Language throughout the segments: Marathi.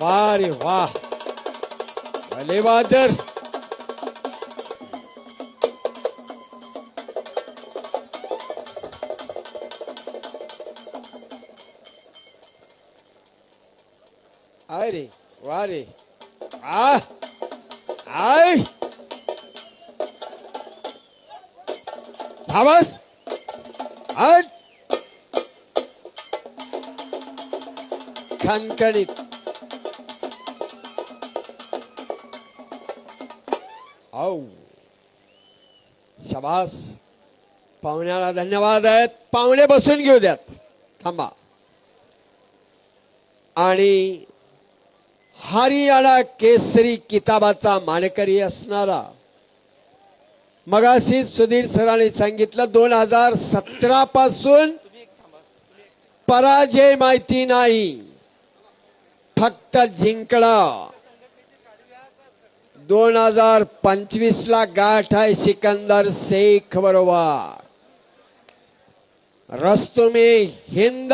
वाह रे वाह, भले बहादुर. अरे वा रे, आ आय धावस हट खणखणीत. औ शाबास. पाहुण्याला धन्यवाद आहेत. पाहुणे बसून घेऊ द्यात, थांबा. आणि हरियाणा केसरी किताबाचा मानकरी असणारा, मगाशी सुधीर सरांनी सांगितलं 2017 पासून पराजय माहिती नाही, फक्त जिंकला. 2025 ला गाठ आहे सिकंदर शेख बरोबर. रस्तुमे हिंद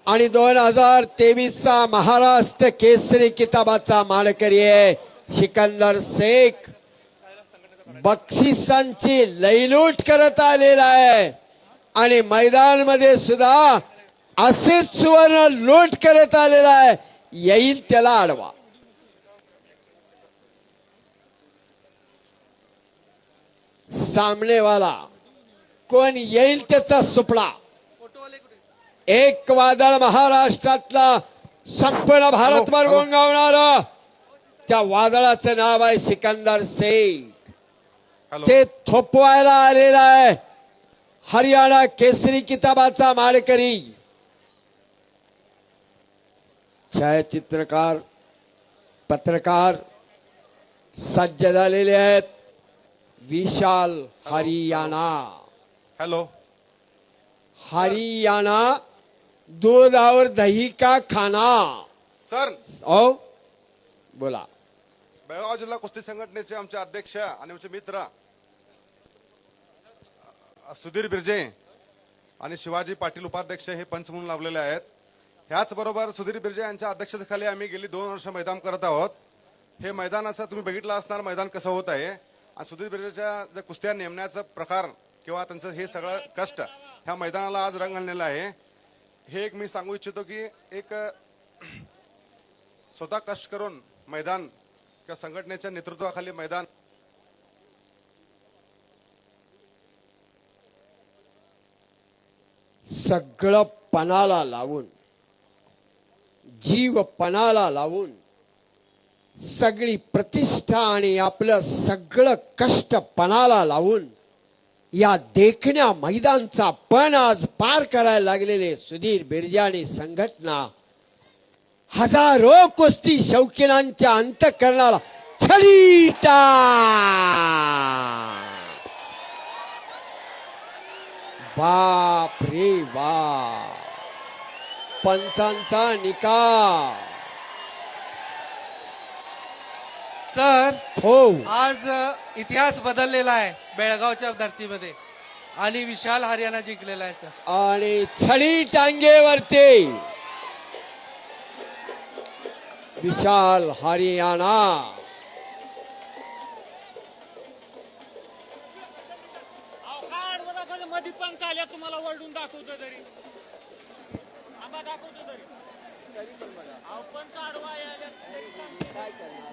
आणि 2023 चा महाराष्ट्र केसरी किताबाचा मानकरी आहे सिकंदर शेख. बक्षिसांची लयलूट करत आलेला आहे आणि मैदानामध्ये सुद्धा असेच सुवर्ण लूट करत आलेला आहे. येईल त्याला आडवा. सामनेवाला कोण येईल त्याचा सुपडा. एक वादळ महाराष्ट्रातला संपूर्ण भारतभर गोंगावणार, त्या वादळाचं नाव आहे सिकंदर शेख. ते थोपवायला आलेला आहे हरियाणा केसरी किताबाचा मानकरी. छायाचित्रकार पत्रकार सज्ज झालेले आहेत. विशाल हरियाणा. हॅलो. हरियाणा दूध और दही का खाना. सर, ओ बोला. बेळगाव जिल्हा कुस्ती संघटनेचे आमचे अध्यक्ष आणि आमचे मित्र सुधीर बिर्जे आणि शिवाजी पाटील उपाध्यक्ष हे पंच म्हणून लाभलेले आहेत. ह्याच बरोबर सुधीर बिर्जे यांच्या अध्यक्षतेखाली आम्ही गेली 2 वर्ष मैदान करत आहोत. हे मैदानाचं तुम्ही बघितलं असणार मैदान कसं होत आहे. आणि सुधीर बिर्जेच्या ज्या कुस्त्या नेमण्याचा प्रकार किंवा त्यांचं हे सगळं कष्ट ह्या मैदानाला आज रंग आणलेला आहे. हे एक मी सांगू इच्छितो की एक स्वतः कष्ट करून मैदान किंवा संघटनेच्या नेतृत्वाखाली मैदान सगळं पणाला लावून, जीव पणाला लावून, सगळी प्रतिष्ठा आणि आपलं सगळं कष्ट पणाला लावून या देखण्या मैदानचा पण आज पार करायला लागलेले सुधीर बिर्जे आणि संघटना हजारो कुस्ती शौकीनांच्या अंतःकरणाला छडीटा. बाप रे बाप. पंचांचा निकाल. सर, हो, आज इतिहास बदललेला आहे बेळगावच्या धर्तीमध्ये आणि विशाल हरियाणा जिंकलेला आहे सर. आणि छडी टांगेवरती विशाल हरियाणा. मध्ये पण चाल्या तुम्हाला वरडून दाखवतो तरी आम्हा दाखवतो तरी पण काढवा यायला काय करणार.